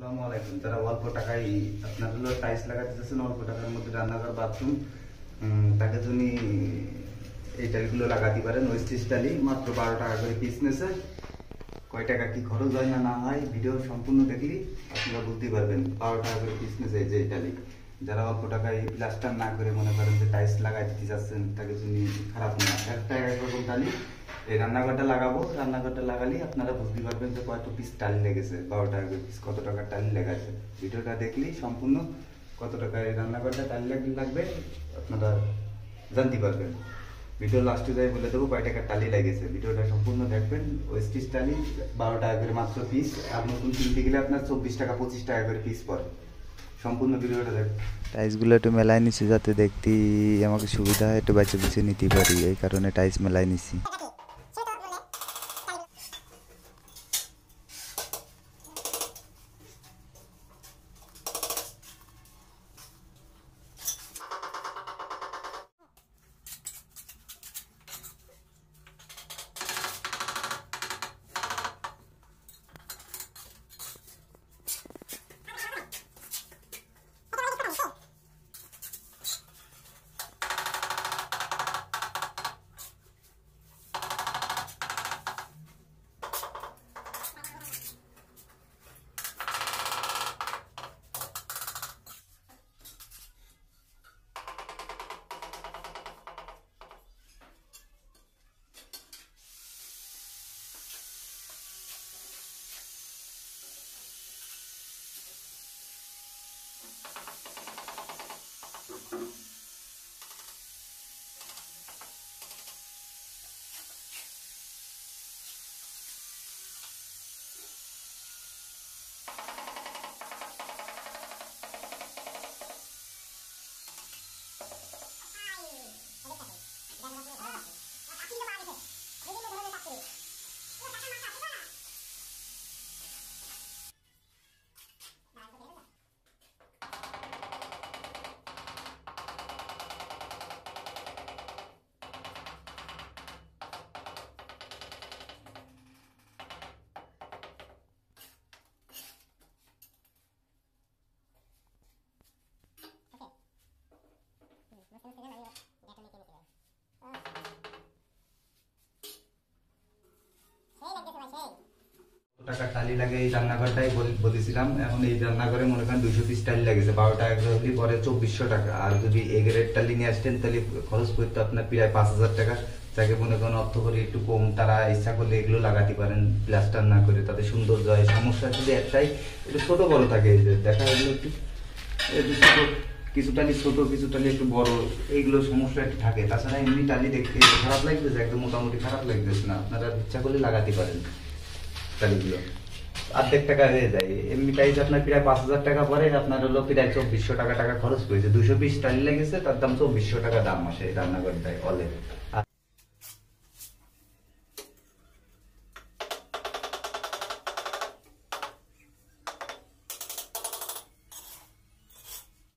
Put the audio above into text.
আসসালামু আলাইকুম। যারা অল্প টাকায় আপনার হলো টাইলস লাগাতে চাচ্ছেন, অল্প টাকার মধ্যে রান্নাঘর বাথরুম, তাকে যদি এই টাইলগুলো লাগাতে পারেন। ওয়েস্টিজ টাইলই মাত্র 12 টাকা করে পিস নেছে। কয় টাকা কি খরচ হয় না না হয় ভিডিও সম্পূর্ণ দেখলি আপনারা বুঝতে পারবেন। 12 টাকা করে পিস নেছে এই যে টাইলি। যারা অল্প টাকায় প্লাস্টার না করে মনে করেন যে টাইলস লাগাই দিতে চাচ্ছেন, তাকে যদি খারাপ না একটা একরকম টালি এই রান্নাঘরটা লাগাবো। রান্নাঘরটা লাগালে আপনারা বুঝতে পারবেন যে কত পিস টালি লেগেছে, 12 টাকা পিস কত টাকা টালি লেগেছে। ভিডিওটা দেখলি সম্পূর্ণ কত টাকা এই রান্নাঘরটা টালি লাগবে আপনারা জানতে পারবেন। ভিডিও লাস্টে যাই বলে দেবো কয় টাকা টালি লেগেছে। ভিডিওটা সম্পূর্ণ দেখবেন। ওয়েস্টিজ টালি 12 টাকা করে মাত্র পিস, আর নতুন কিনতে গেলে আপনার 24 টাকা 25 টাকা করে পিস পড়ে। সম্পূর্ণ ভিডিওটা দেখ। টাইলসগুলো একটু মেলায় নিছি যাতে দেখতে আমাকে সুবিধা হয়, একটু বেছে বেছে নিতে পারি, এই কারণে টাইলস মেলায় নিছি। টাকা টালি লাগে এই রান্নাঘরটাই বলেছিলাম। এখন এই রান্নাঘরে মনে করেন 200 পিস টালি লাগেছে, 12 টাকা করে হলে পরে 2400 টাকা। আর যদি এ গ্রেড টালি নিয়ে আসতেন তাহলে খরচ করতে আপনার প্রায় 5000 টাকা। যাকে মনে করেন অর্থ করে একটু কম, তারা ইচ্ছা করলে এগুলো লাগাতে পারেন প্লাস্টার না করে, তাদের সৌন্দর্য হয়। সমস্যা শুধু একটাই, একটু ছোট বড় থাকে। এই যে দেখা এগুলো একটু ছোট, কিছু টালি ছোট, কিছু টালি একটু বড়, এইগুলো সমস্যা একটু থাকে। তাছাড়া এমনি টালি দেখতে খারাপ লাগতেছে, একদম মোটামুটি খারাপ লাগতেছে না। আপনারা ইচ্ছা করলে লাগাতে পারেন টালিগুলো। অর্ধেক টাকা হয়ে যায়। এমনি টাইস আপনার প্রায় 5000 টাকা পরে আপনার হলো প্রায় 2400 টাকা খরচ করেছে। 200 পিস টালি লেগেছে, তার দাম 2400 টাকা দাম আসে এই রান্নাঘরটায় অলে।